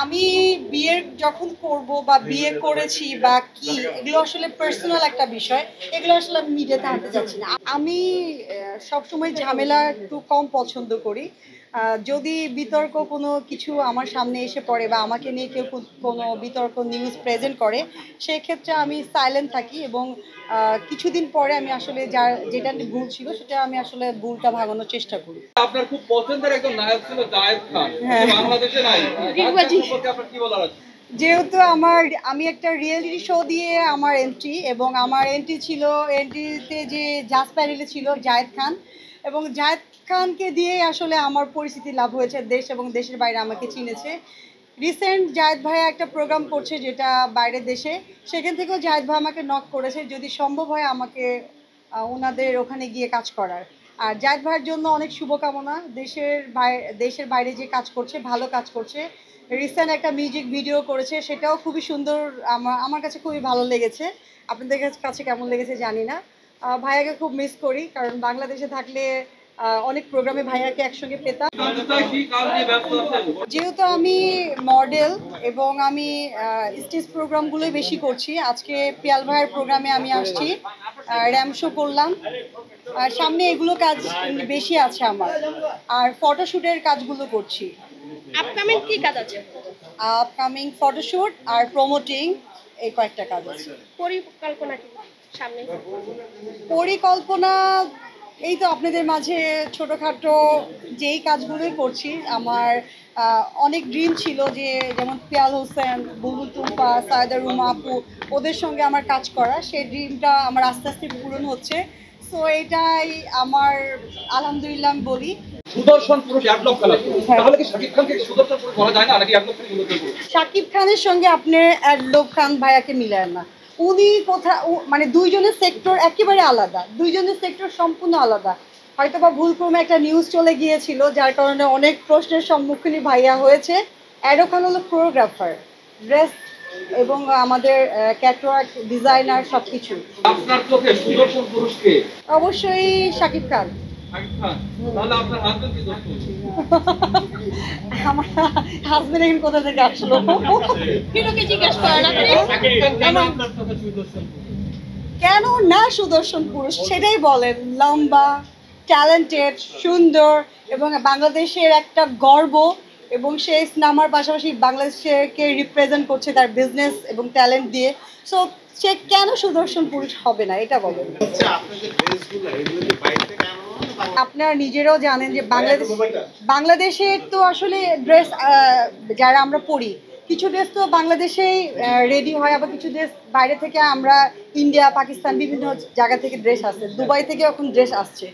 আমি বিয়ে যখন করব বা বিয়ে করেছি বা কি এগুলো আসলে পার্সোনাল একটা বিষয়, এগুলো আসলে আমি মিডিয়াতে আনতে চাচ্ছি না। আমি সবসময় ঝামেলা একটু কম পছন্দ করি। যদি বিতর্ক কোনো কিছু আমার সামনে এসে পড়ে বা আমাকে নিয়ে কেউ কোনো বিতর্ক নিউজ প্রেজেন্ট করে, সেক্ষেত্রে আমি সাইলেন্ট থাকি এবং কিছুদিন পরে আমি আসলে যেটা ভুল ছিল সেটা আমি আসলে ভুলটা ভাঙানোর চেষ্টা করি। আপনার খুব পছন্দের একজন নায়ক ছিল জায়েদ খান, হ্যাঁ, বাংলাদেশে নাই। জায়েদ খান সম্পর্কে আপনার কি বলার আছে? যেহেতু আমি একটা রিয়েলিটি শো দিয়ে আমার এন্ট্রি, এবং আমার এন্ট্রিতে যে জাজ প্যানেলে ছিল জায়েদ খান, এবং জায়েদ খানকে দিয়ে আসলে আমার পরিচিতি লাভ হয়েছে, দেশ এবং দেশের বাইরে আমাকে চিনেছে। রিসেন্ট জায়েদ ভাইয়া একটা প্রোগ্রাম করছে যেটা বাইরের দেশে, সেখান থেকেও জায়েদ ভাই আমাকে নক করেছে যদি সম্ভব হয় আমাকে ওনাদের ওখানে গিয়ে কাজ করার। আর জায়েদ ভাইয়ের জন্য অনেক শুভকামনা। দেশের বাইরে যে কাজ করছে, ভালো কাজ করছে। রিসেন্ট একটা মিউজিক ভিডিও করেছে, সেটাও খুবই সুন্দর। আমার কাছে খুবই ভালো লেগেছে। আপনাদের কাছে কেমন লেগেছে জানি না। ভাইয়াকে খুব মিস করি, কারণ বাংলাদেশে থাকলে অনেক প্রোগ্রামে ভাইয়াকে একসঙ্গে পেতাম। যেহেতু আমি মডেল এবং আমি স্টেজ প্রোগ্রামগুলোই বেশি করছি, আজকে পিয়াল ভাইয়ের প্রোগ্রামে আমি আসছি, র্যাম শো করলাম। আর সামনে এগুলো কাজ বেশি আছে আমার, আর ফটোশুটের কাজগুলো করছি। আপকামিং কি কাজ আছে? আপকামিং ফটোশুট আর প্রমোটিং, এই কয়েকটা কাজ আছে। পরিকল্পনা কি সামনে? পরিকল্পনা এই তো আপনাদের মাঝে ছোটোখাটো যেই কাজগুলোই করছি। আমার অনেক ড্রিম ছিল যে যেমন পিয়াল হোসেন, বুলবুল টুম্পা, সায়দা রুমা আপু, ওদের সঙ্গে আমার কাজ করা, সেই ড্রিমটা আমার আস্তে আস্তে পূরণ হচ্ছে। সো এটাই আমার আলহামদুলিল্লাহ আমি বলি। সুদর্শন পুরুষ অ্যাডলক খেলা, তাহলে কি শাকিব খানকে সুদর্শন পুরুষ বলা যায় না, নাকি অ্যাডলক খান সুদর্শন পুরুষ? শাকিব খানের সঙ্গে আপনি অ্যাডলব খান ভাইয়াকে মিলায় না। উনি মানে দুইজনের সেক্টর একেবারে আলাদা, দুইজনের সেক্টর সম্পূর্ণ আলাদা। হয়তো বা ভুলক্রমে একটা নিউজ চলে গিয়েছিল, যার কারণে অনেক প্রশ্নের সম্মুখীন ভাইয়া হয়েছে। অ্যাডব খান হলো কোরিওগ্রাফার, ড্রেস এবং আমাদের ক্যাটওয়ার্ক ডিজাইনার, সব কিছু। আপনার চোখে সুদর্শন পুরুষ কে? অবশ্যই শাকিব খান। শাকিব খান। তাহলে আপনার হাজবেন্ড কি দোষ করছে? আমার হাজবেন্ড এখন কোথা থেকে আসলো? হিরোকে জিজ্ঞেস করেন আপনি। শাকিব খান কেন আপনার চোখে সুদর্শন পুরুষ? কেন না সুদর্শন পুরুষ সেটাই বলেন। লম্বা, ট্যালেন্টেড, সুন্দর এবং বাংলাদেশের একটা গর্ব, এবং সে সিনেমার পাশাপাশি বাংলাদেশকে রিপ্রেজেন্ট করছে তার বিজনেস এবং ট্যালেন্ট দিয়ে। সো সে কেন সুদর্শন পুরুষ হবে না, এটা বলেন। আপনারা নিজেরাও জানেন যে বাংলাদেশের তো আসলে ড্রেস যারা আমরা পরি, কিছু ড্রেস তো বাংলাদেশেই রেডি হয়, আবার কিছু ড্রেস বাইরে থেকে আমরা ইন্ডিয়া, পাকিস্তান বিভিন্ন জায়গা থেকে ড্রেস আসছে, দুবাই থেকে এখন ড্রেস আসছে।